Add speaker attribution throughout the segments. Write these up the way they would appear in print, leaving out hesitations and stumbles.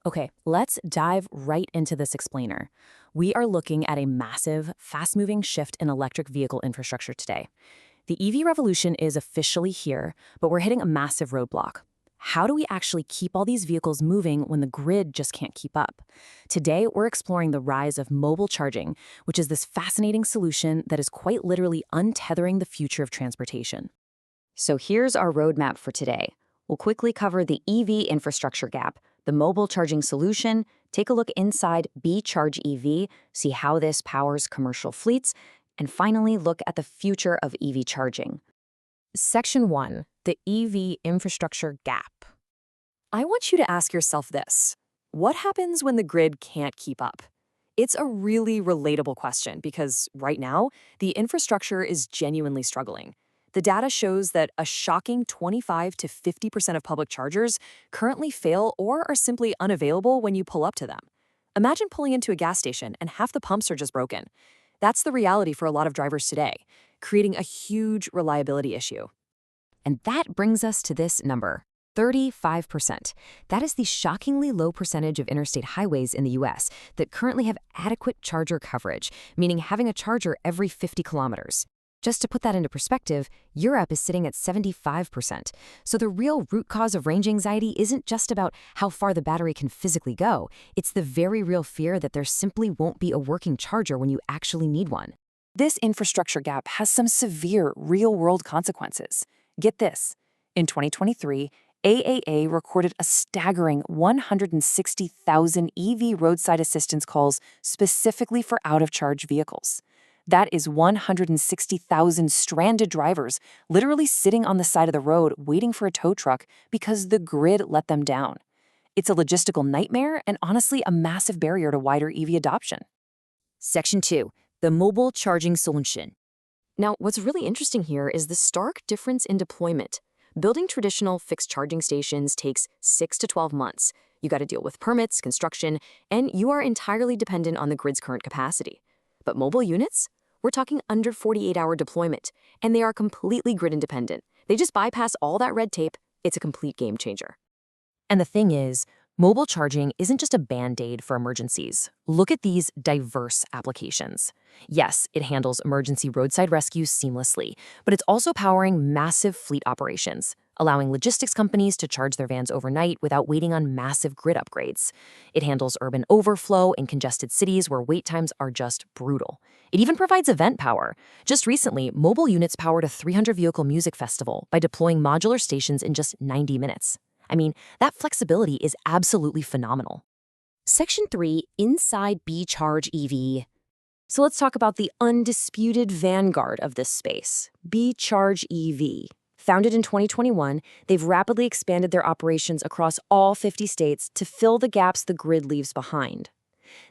Speaker 1: Okay, let's dive right into this explainer. We are looking at a massive, fast-moving shift in electric vehicle infrastructure today. The EV revolution is officially here, but we're hitting a massive roadblock. How do we actually keep all these vehicles moving when the grid just can't keep up? Today, we're exploring the rise of mobile charging, which is this fascinating solution that is quite literally untethering the future of transportation.
Speaker 2: So here's our roadmap for today. We'll quickly cover the EV infrastructure gap, the mobile charging solution, take a look inside BeeChargeDev, see how this powers commercial fleets, and finally look at the future of EV charging.
Speaker 1: Section 1, the EV infrastructure gap. I want you to ask yourself this. What happens when the grid can't keep up? It's a really relatable question because right now, the infrastructure is genuinely struggling. The data shows that a shocking 25 to 50% of public chargers currently fail or are simply unavailable when you pull up to them. Imagine pulling into a gas station and half the pumps are just broken. That's the reality for a lot of drivers today, creating a huge reliability issue.
Speaker 2: And that brings us to this number, 35%. That is the shockingly low percentage of interstate highways in the US that currently have adequate charger coverage, meaning having a charger every 50 kilometers. Just to put that into perspective, Europe is sitting at 75%. So the real root cause of range anxiety isn't just about how far the battery can physically go. It's the very real fear that there simply won't be a working charger when you actually need one.
Speaker 1: This infrastructure gap has some severe real-world consequences. Get this. In 2023, AAA recorded a staggering 160,000 EV roadside assistance calls specifically for out-of-charge vehicles. That is 160,000 stranded drivers literally sitting on the side of the road waiting for a tow truck because the grid let them down. It's a logistical nightmare and honestly a massive barrier to wider EV adoption.
Speaker 2: Section 2, the mobile charging solution. Now, what's really interesting here is the stark difference in deployment. Building traditional fixed charging stations takes 6 to 12 months. You got to deal with permits, construction, and you are entirely dependent on the grid's current capacity. But mobile units? We're talking under 48-hour deployment, and they are completely grid independent. They just bypass all that red tape. It's a complete game changer.
Speaker 1: And the thing is, mobile charging isn't just a band-aid for emergencies. Look at these diverse applications. Yes, it handles emergency roadside rescues seamlessly, but it's also powering massive fleet operations, allowing logistics companies to charge their vans overnight without waiting on massive grid upgrades. It handles urban overflow in congested cities where wait times are just brutal. It even provides event power. Just recently, mobile units powered a 300-vehicle music festival by deploying modular stations in just 90 minutes. I mean, that flexibility is absolutely phenomenal.
Speaker 2: Section 3, inside BeeChargeDev. So let's talk about the undisputed vanguard of this space, BeeChargeDev. Founded in 2021, they've rapidly expanded their operations across all 50 states to fill the gaps the grid leaves behind.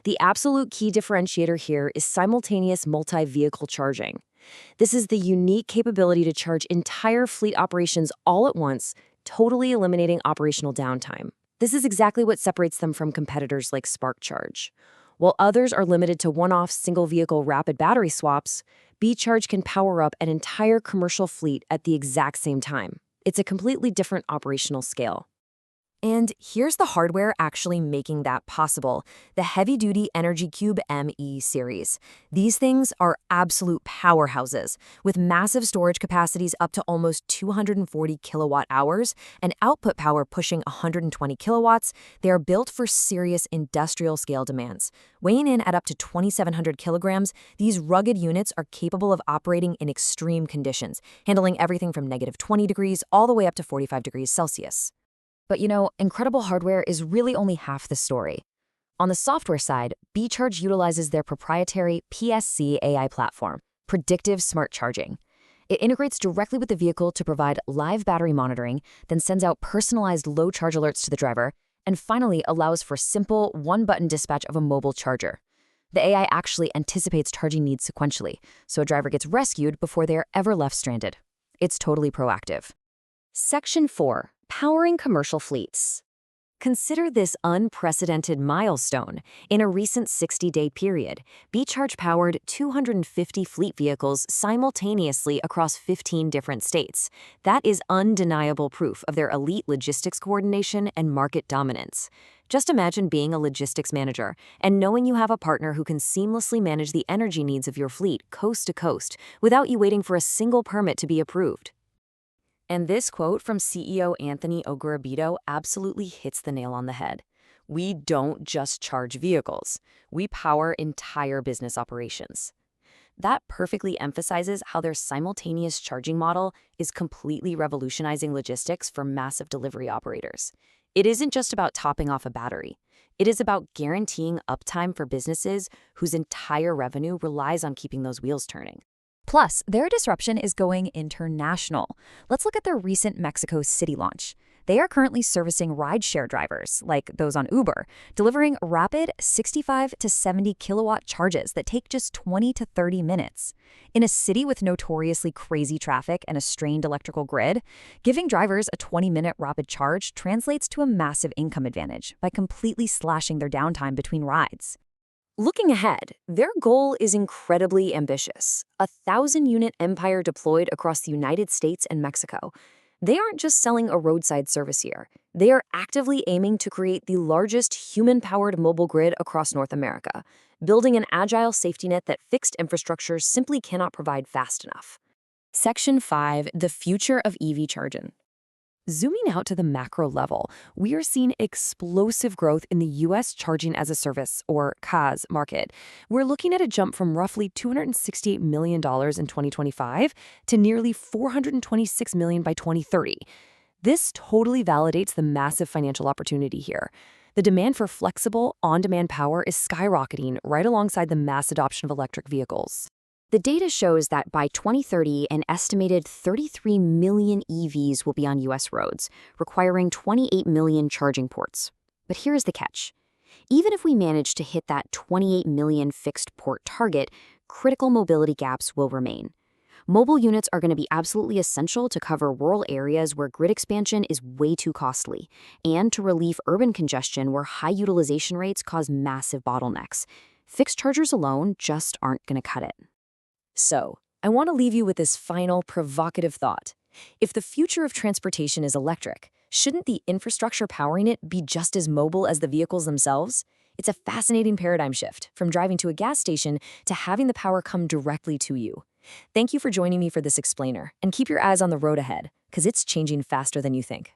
Speaker 2: The absolute key differentiator here is simultaneous multi-vehicle charging. This is the unique capability to charge entire fleet operations all at once, totally eliminating operational downtime. This is exactly what separates them from competitors like SparkCharge. While others are limited to one-off single-vehicle rapid battery swaps, BeeCharge can power up an entire commercial fleet at the exact same time. It's a completely different operational scale. And here's the hardware actually making that possible, the heavy-duty Energy Cube ME series. These things are absolute powerhouses, with massive storage capacities up to almost 240 kilowatt hours and output power pushing 120 kilowatts. They are built for serious industrial-scale demands. Weighing in at up to 2,700 kilograms, these rugged units are capable of operating in extreme conditions, handling everything from -20 degrees all the way up to 45 degrees Celsius. But incredible hardware is really only half the story. On the software side, BeeCharge utilizes their proprietary PSC AI platform, Predictive Smart Charging. It integrates directly with the vehicle to provide live battery monitoring, then sends out personalized low charge alerts to the driver, and finally allows for simple one-button dispatch of a mobile charger. The AI actually anticipates charging needs sequentially, so a driver gets rescued before they are ever left stranded. It's totally proactive. Section 4. Powering commercial fleets. Consider this unprecedented milestone. In a recent 60-day period, BeeCharge powered 250 fleet vehicles simultaneously across 15 different states. That is undeniable proof of their elite logistics coordination and market dominance. Just imagine being a logistics manager and knowing you have a partner who can seamlessly manage the energy needs of your fleet coast to coast without you waiting for a single permit to be approved. And this quote from CEO Anthony Ogorabito absolutely hits the nail on the head. We don't just charge vehicles. We power entire business operations. That perfectly emphasizes how their simultaneous charging model is completely revolutionizing logistics for massive delivery operators. It isn't just about topping off a battery. It is about guaranteeing uptime for businesses whose entire revenue relies on keeping those wheels turning.
Speaker 3: Plus, their disruption is going international. Let's look at their recent Mexico City launch. They are currently servicing rideshare drivers, like those on Uber, delivering rapid 65 to 70 kilowatt charges that take just 20 to 30 minutes. In a city with notoriously crazy traffic and a strained electrical grid, giving drivers a 20-minute rapid charge translates to a massive income advantage by completely slashing their downtime between rides.
Speaker 2: Looking ahead, their goal is incredibly ambitious: a 1,000-unit empire deployed across the United States and Mexico. They aren't just selling a roadside service here. They are actively aiming to create the largest human-powered mobile grid across North America, building an agile safety net that fixed infrastructure simply cannot provide fast enough. Section 5. The future of EV charging. Zooming out to the macro level, we are seeing explosive growth in the U.S. charging as a service, or CaaS, market. We're looking at a jump from roughly $268 million in 2025 to nearly $426 million by 2030. This totally validates the massive financial opportunity here. The demand for flexible, on-demand power is skyrocketing right alongside the mass adoption of electric vehicles. The data shows that by 2030, an estimated 33 million EVs will be on U.S. roads, requiring 28 million charging ports. But here's the catch. Even if we manage to hit that 28 million fixed port target, critical mobility gaps will remain. Mobile units are going to be absolutely essential to cover rural areas where grid expansion is way too costly, and to relieve urban congestion where high utilization rates cause massive bottlenecks. Fixed chargers alone just aren't going to cut it. So, I want to leave you with this final provocative thought. If the future of transportation is electric, shouldn't the infrastructure powering it be just as mobile as the vehicles themselves? It's a fascinating paradigm shift, from driving to a gas station to having the power come directly to you. Thank you for joining me for this explainer, and keep your eyes on the road ahead, because it's changing faster than you think.